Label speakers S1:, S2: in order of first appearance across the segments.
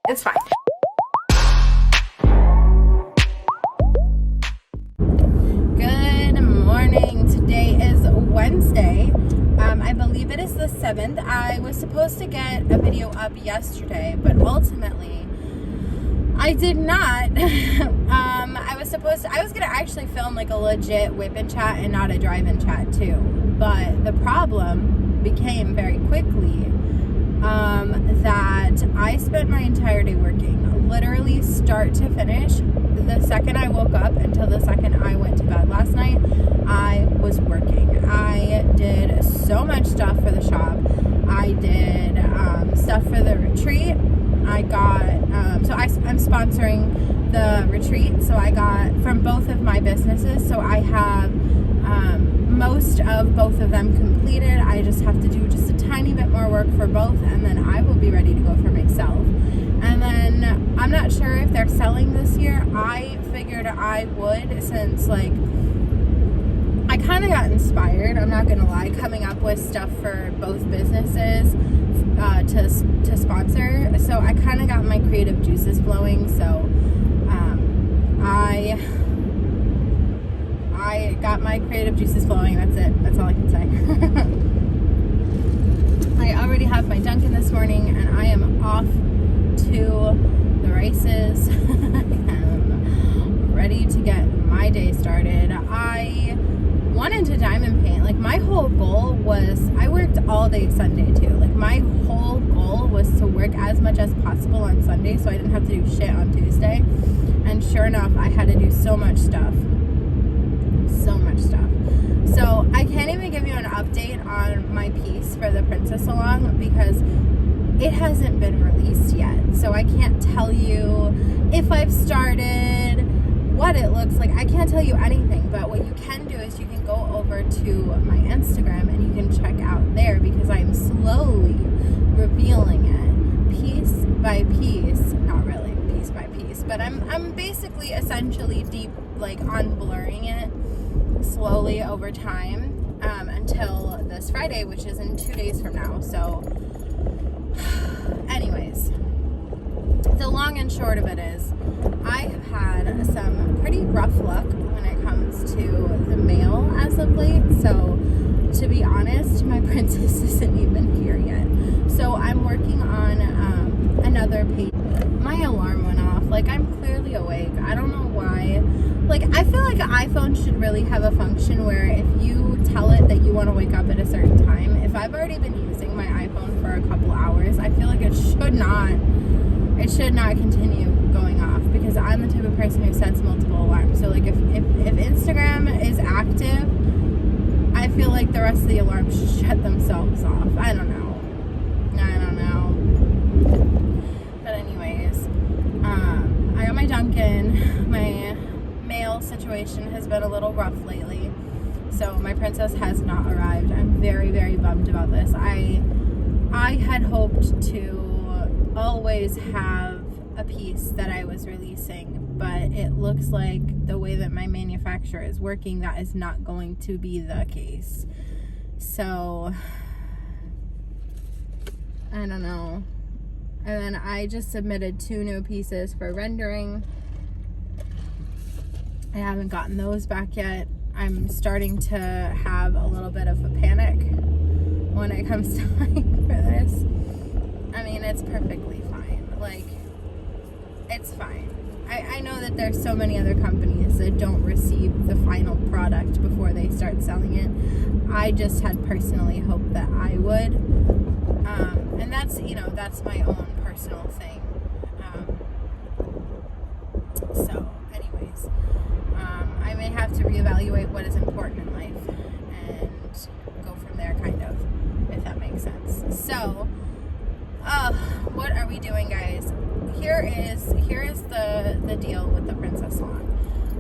S1: It's fine. Good morning. Today is Wednesday. I believe it is the 7th. I was supposed to get a video up yesterday, but ultimately I did not. I was gonna actually film like a legit whip-in chat and not a drive-in chat too. But the problem became very quickly that I spent my entire day working, literally start to finish. The second I woke up until the second I went to bed last night, I was working. I did so much stuff for the shop. I did stuff for the retreat. I got, I'm sponsoring the retreat, so I got from both of my businesses, so I have most of both of them completed. I just have to do just a tiny bit more work for both, and then I will be ready to go for myself. And then I'm not sure if they're selling this year. I figured I would, since like I kind of got inspired, I'm not gonna lie, coming up with stuff for both businesses to sponsor. So I kind of got my creative juices flowing. So I got my creative juices flowing. That's it. That's all I can say. I already have my Dunkin' this morning, and I am off to the races. I am ready to get my day started. I wanted to diamond paint. Like, my whole goal was, I worked all day Sunday too. Like, my whole goal was to work as much as possible on Sunday so I didn't have to do shit on Tuesday. And sure enough, I had to do so much stuff. So I can't even give you an update on my piece for the PrincessAlong because it hasn't been released yet. So I can't tell you if I've started, what it looks like. I can't tell you anything, but what you can do is you can go over to my Instagram and you can check out there, because I'm slowly revealing it piece by piece. Not really piece by piece, but I'm basically essentially deep, like, unblurring it slowly over time until this Friday, which is in 2 days from now. So anyways, the long and short of it is I have had some pretty rough luck when it comes to the mail as of late. So to be honest, my princess isn't even here yet. So I'm working on another page. My alarm went off. Like, I'm clearly awake. I don't know why. Like, I feel like an iPhone should really have a function where if you tell it that you want to wake up at a certain time, if I've already been using my iPhone for a couple hours, I feel like it should not continue going off, because I'm the type of person who sets multiple alarms. So like if Instagram is active, I feel like the rest of the alarms should shut themselves off. I don't know. But anyways, I got my Dunkin'. My mail situation has been a little rough lately, so my princess has not arrived. I'm very, very bummed about this. I had hoped to always have a piece that I was releasing, but it looks like the way that my manufacturer is working, that is not going to be the case. So I don't know. And then I just submitted 2 new pieces for rendering. I haven't gotten those back yet. I'm starting to have a little bit of a panic when it comes time for this. I mean, it's perfectly fine. Like, it's fine. I know that there's so many other companies that don't receive the final product before they start selling it. I just had personally hoped that I would. And that's, that's my own personal thing. So, anyways, I may have to reevaluate what is important in life and go from there, kind of, if that makes sense. So, what are we doing, guys? Here is the deal with the PrincessAlong.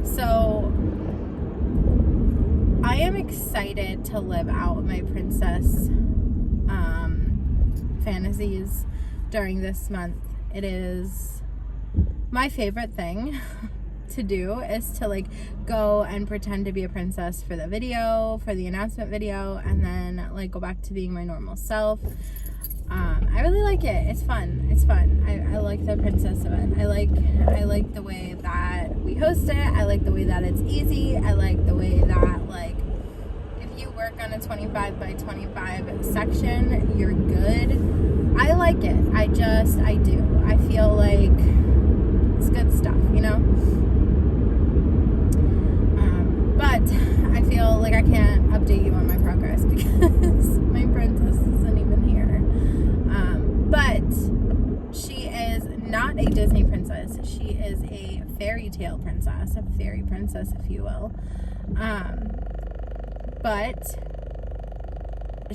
S1: So I am excited to live out my princess fantasies during this month. It is my favorite thing to do, is to like go and pretend to be a princess for the video, for the announcement video, and then like go back to being my normal self. I really like it. It's fun. I like like the princess event. I like the way that we host it. I like the way that it's easy. I like the way that, like, if you work on a 25 by 25 section, you're good. I like it. I do. I feel like it's good stuff, you know? But I feel like I can't update you on my progress because my princess isn't even here. But she is not a Disney princess. She is a fairy tale princess, a fairy princess, if you will. But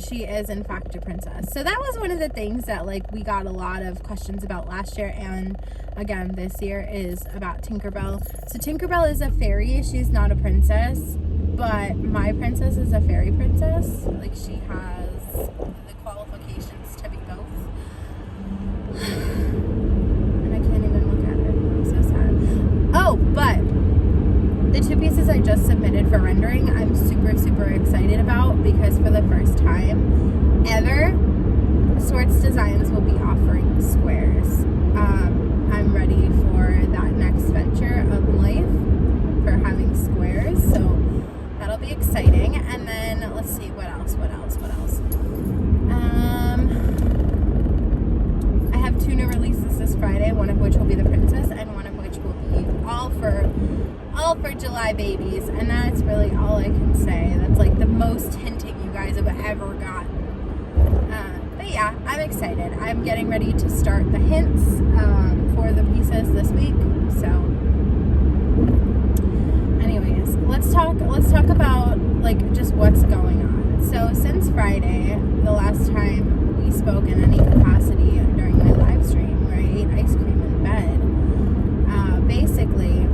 S1: she is in fact a princess. So that was one of the things that, like, we got a lot of questions about last year, and again this year, is about Tinkerbell. So Tinkerbell is a fairy. She's not a princess, but my princess is a fairy princess. Like, she has the qualifications to be both. And I can't even look at it. I'm so sad. Oh, but the 2 pieces I just submitted for rendering, I'm super, super excited about, because for the first time ever, Swords Designs will be offering squares. I'm ready for that next venture of life for having squares, so that'll be exciting. And then, let's see, what else? I have 2 new releases this Friday, one of which will be the princess, and one of which will be all for July babies, and that's really all I can say. That's like the most hinting you guys have ever gotten. But yeah, I'm excited. I'm getting ready to start the hints for the pieces this week. So anyways, let's talk about, like, just what's going on. So since Friday, the last time we spoke in any capacity during my live stream, where I ate ice cream in bed, basically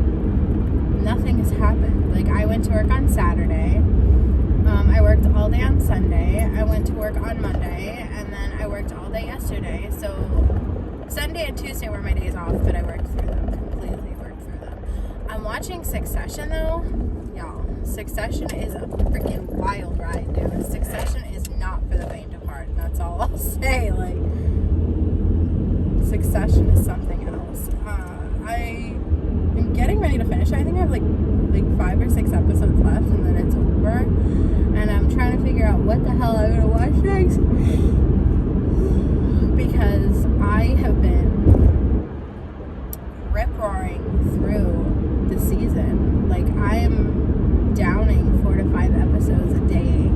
S1: nothing has happened. Like, I went to work on Saturday. I worked all day on Sunday. I went to work on Monday, and then I worked all day yesterday. So Sunday and Tuesday were my days off, but I worked through them. Completely worked through them. I'm watching Succession though. Y'all, Succession is a freaking wild ride, dude. Succession is not for the faint of heart. That's all I'll say. Like, Succession is something else. I'm getting ready to finish. I think I have like 5 or 6 episodes left, and then it's over. And I'm trying to figure out what the hell I'm gonna watch next, because I have been rip-roaring through the season. Like, I am downing 4 to 5 episodes a day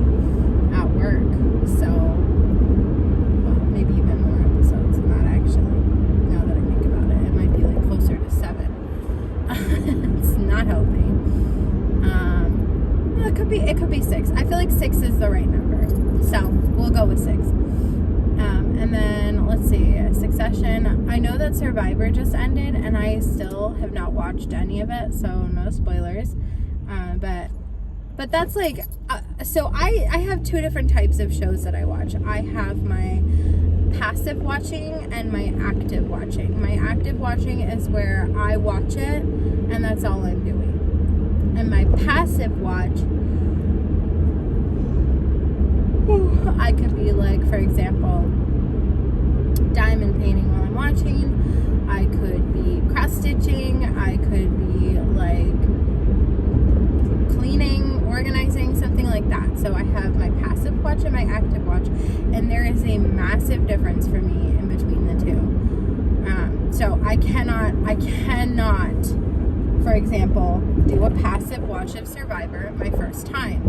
S1: at work. So, well, maybe even more episodes than that, actually. Now that I think about it, it might be like closer to 7. It's not healthy. It could be 6. I feel like 6 is the right number, so we'll go with 6. And then let's see, Succession. I know that Survivor just ended, and I still have not watched any of it, so no spoilers. But that's like, so I have 2 different types of shows that I watch. I have my passive watching and my active watching. My active watching is where I watch it, and that's all I'm doing. And my passive watch, I could be like, for example, diamond painting while I'm watching. I could be cross stitching. I could be like cleaning, organizing, something like that. So I have my passive watch and my active watch, and there is a massive difference for me in between the 2. So I cannot, for example, do a passive watch of Survivor my first time.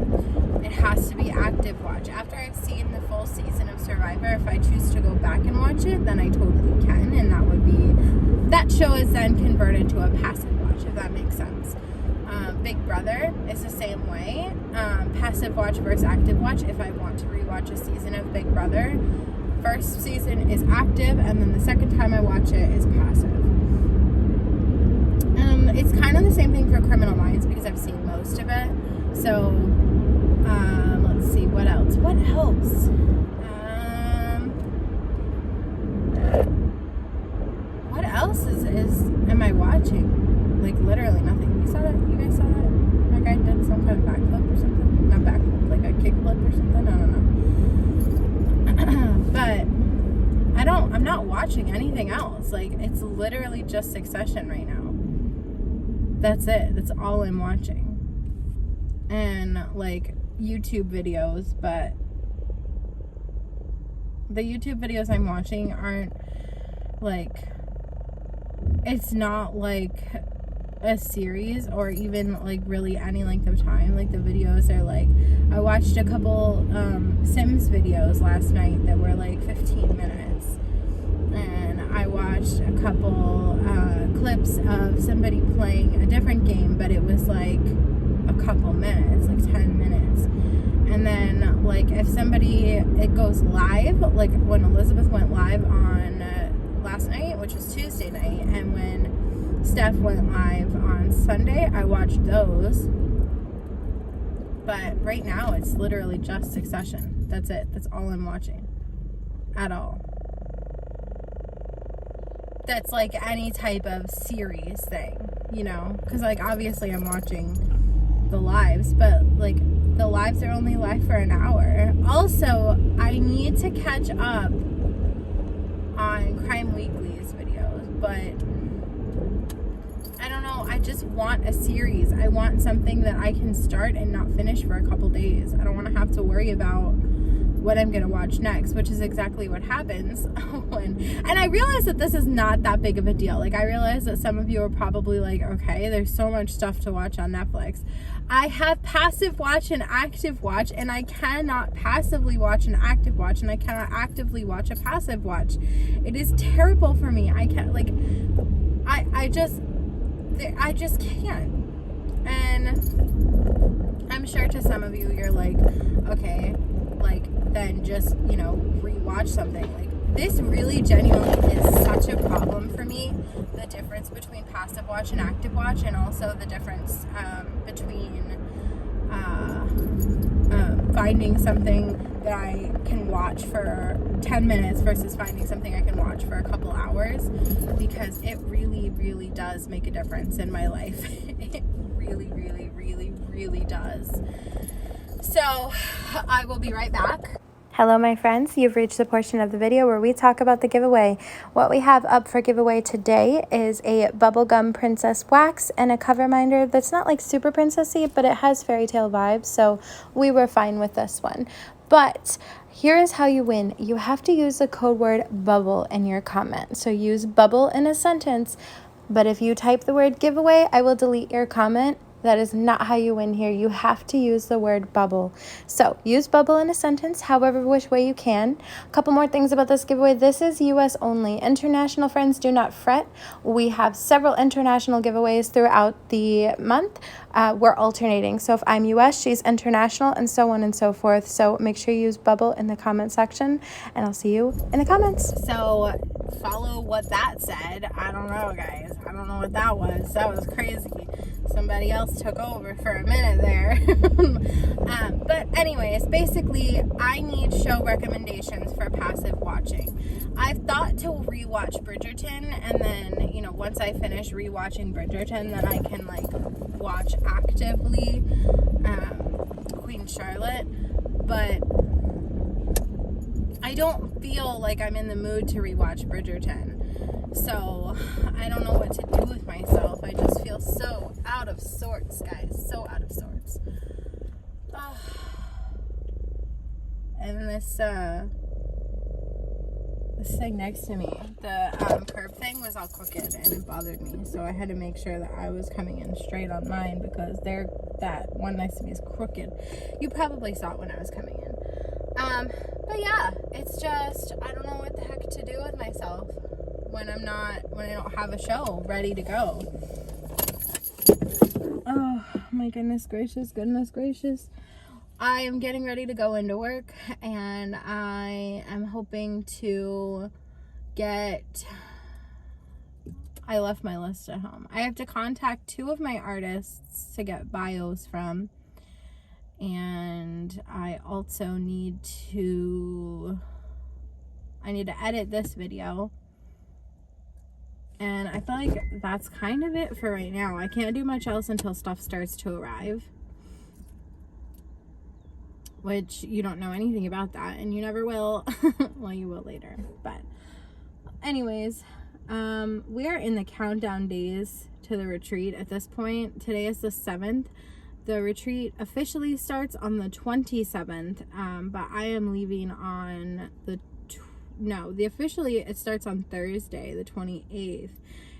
S1: It has to be active watch. After I've seen the full season of Survivor, if I choose to go back and watch it, then I totally can, and that show is then converted to a passive watch, if that makes sense. Big Brother is the same way. Passive watch versus active watch. If I want to rewatch a season of Big Brother, first season is active, and then the second time I watch it is passive. It's kind of the same thing for Criminal Minds, because I've seen most of it. So, let's see, what else? What else? What else am I watching? Like, literally nothing. You saw that? You guys saw that? Like, I did some kind of backflip or something? Not backflip, like a kickflip or something? I don't know. But I I'm not watching anything else. Like, it's literally just Succession right now. That's it. That's all I'm watching. And, like, YouTube videos, but the YouTube videos I'm watching aren't, like, it's not, like, a series or even, like, really any length of time. Like, the videos are, like, I watched a couple Sims videos last night that were, like, 15 minutes. And I watched a couple clips of somebody playing a different game, but it was, like, a couple minutes, like 10 minutes. And then, like, if somebody, it goes live, like when Elizabeth went live on last night, which was Tuesday night, and when Steph went live on Sunday, I watched those. But right now, it's literally just Succession. That's it. That's all I'm watching. At all. That's, like, any type of series thing, you know? Because, like, obviously I'm watching the lives, but, like, the lives are only live for an hour. Also, I need to catch up on Crime Weekly's videos, but I don't know. I just want a series. I want something that I can start and not finish for a couple days. I don't want to have to worry about what I'm going to watch next, which is exactly what happens and I realize that this is not that big of a deal. Like, I realize that some of you are probably like, okay, there's so much stuff to watch on Netflix. I have passive watch and active watch, and I cannot passively watch an active watch, and I cannot actively watch a passive watch. It is terrible for me. I can't, like, I just can't. And I'm sure to some of you, you're like, okay, like, then just, you know, rewatch something. Like, this really genuinely is such a problem for me, the difference between passive watch and active watch, and also the difference between finding something that I can watch for 10 minutes versus finding something I can watch for a couple hours, because it really, really does make a difference in my life. It really, really, really, really does. So I will be right back.
S2: Hello, my friends. You've reached the portion of the video where we talk about the giveaway. What we have up for giveaway today is a bubblegum princess wax and a cover minder that's not like super princessy, but it has fairy tale vibes, so we were fine with this one. But here is how you win. You have to use the code word bubble in your comment. So use bubble in a sentence, but if you type the word giveaway, I will delete your comment. That is not how you win here. You have to use the word bubble. So use bubble in a sentence, however which way you can. A couple more things about this giveaway. This is US only. International friends, do not fret. We have several international giveaways throughout the month. We're alternating. So if I'm US, she's international, and so on and so forth. So make sure you use bubble in the comment section, and I'll see you in the comments.
S1: So follow what that said. I don't know, guys. I don't know what that was. That was crazy. Somebody else took over for a minute there. But anyways, basically, I need show recommendations for passive watching. I've thought to rewatch Bridgerton, and then, you know, once I finish rewatching Bridgerton, then I can, like, watch actively Queen Charlotte. But I don't feel like I'm in the mood to rewatch Bridgerton. So I don't know what to do with myself. I just feel so out of sorts, guys. So out of sorts. Oh. And this thing next to me, the curb thing was all crooked, and it bothered me. So I had to make sure that I was coming in straight on mine, because that one next to me is crooked. You probably saw it when I was coming in. But yeah, it's just, I don't know what the heck to do with myself when I don't have a show ready to go. Oh my goodness gracious. I am getting ready to go into work, and I am hoping to I left my list at home. I have to contact 2 of my artists to get bios from, and I also need to edit this video. And I feel like that's kind of it for right now. I can't do much else until stuff starts to arrive. Which, you don't know anything about that, and you never will. Well, you will later. But anyways, we are in the countdown days to the retreat at this point. Today is the 7th. The retreat officially starts on the 27th, but I am leaving on officially it starts on Thursday, the 28th,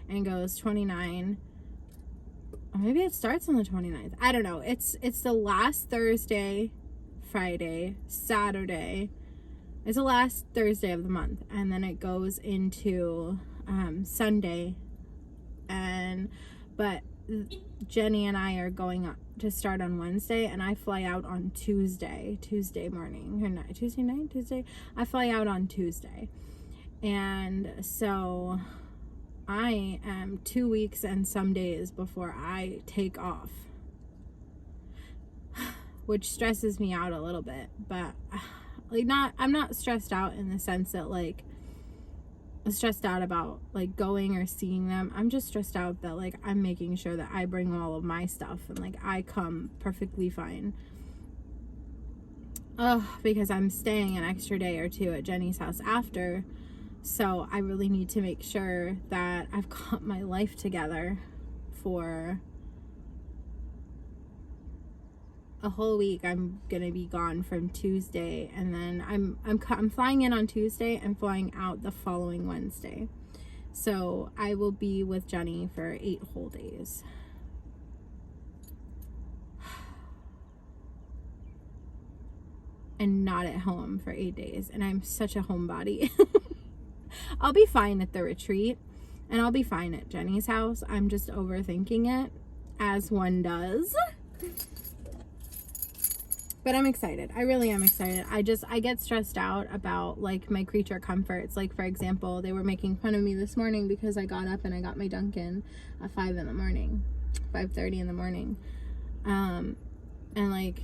S1: and goes 29. Or maybe it starts on the 29th. I don't know. It's the last Thursday, Friday, Saturday. It's the last Thursday of the month, and then it goes into Sunday. But Jenny and I are going to start on Wednesday, and I fly out on Tuesday morning, or not Tuesday night, Tuesday. I fly out on Tuesday, and so I am 2 weeks and some days before I take off, which stresses me out a little bit. But like, I'm not stressed out in the sense that like I'm stressed out about like going or seeing them. I'm just stressed out that like I'm making sure that I bring all of my stuff and like I come perfectly fine. Because I'm staying an extra day or two at Jenny's house after, so I really need to make sure that I've got my life together for a whole week. I'm gonna be gone from Tuesday, and then I'm flying in on Tuesday and flying out the following Wednesday. So I will be with Jenny for 8 whole days. And not at home for 8 days. And I'm such a homebody. I'll be fine at the retreat, and I'll be fine at Jenny's house. I'm just overthinking it, as one does. But I'm excited. I really am excited. I get stressed out about like my creature comforts. Like, for example, they were making fun of me this morning because I got up and I got my Dunkin' at 5 in the morning, 5:30 in the morning. And like,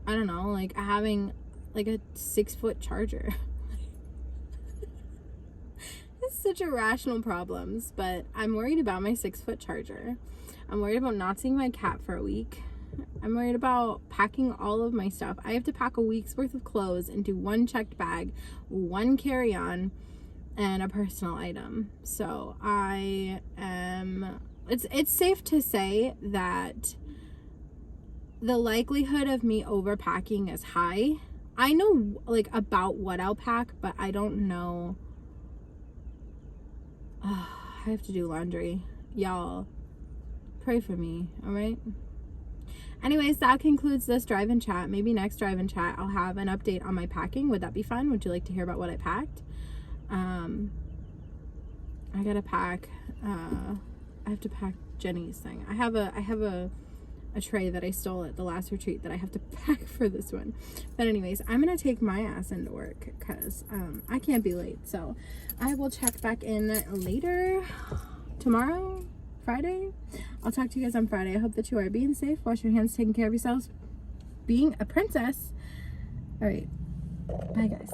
S1: I don't know, like having like a 6-foot charger. It's such irrational problems, but I'm worried about my 6-foot charger. I'm worried about not seeing my cat for a week. I'm worried about packing all of my stuff. I have to pack a week's worth of clothes into one checked bag, one carry-on, and a personal item. So it's safe to say that the likelihood of me overpacking is high. I know like about what I'll pack, but I don't know. I have to do laundry. Y'all, pray for me, all right? Anyways, that concludes this drive and chat. Maybe next drive and chat I'll have an update on my packing. Would that be fun? Would you like to hear about what I packed? I gotta pack. I have to pack Jenny's thing. I have a tray that I stole at the last retreat that I have to pack for this one. But anyways, I'm gonna take my ass into work because I can't be late. So I will check back in later tomorrow, Friday. I'll talk to you guys on Friday. I hope that you are being safe, wash your hands, taking care of yourselves, being a princess. All right, bye guys.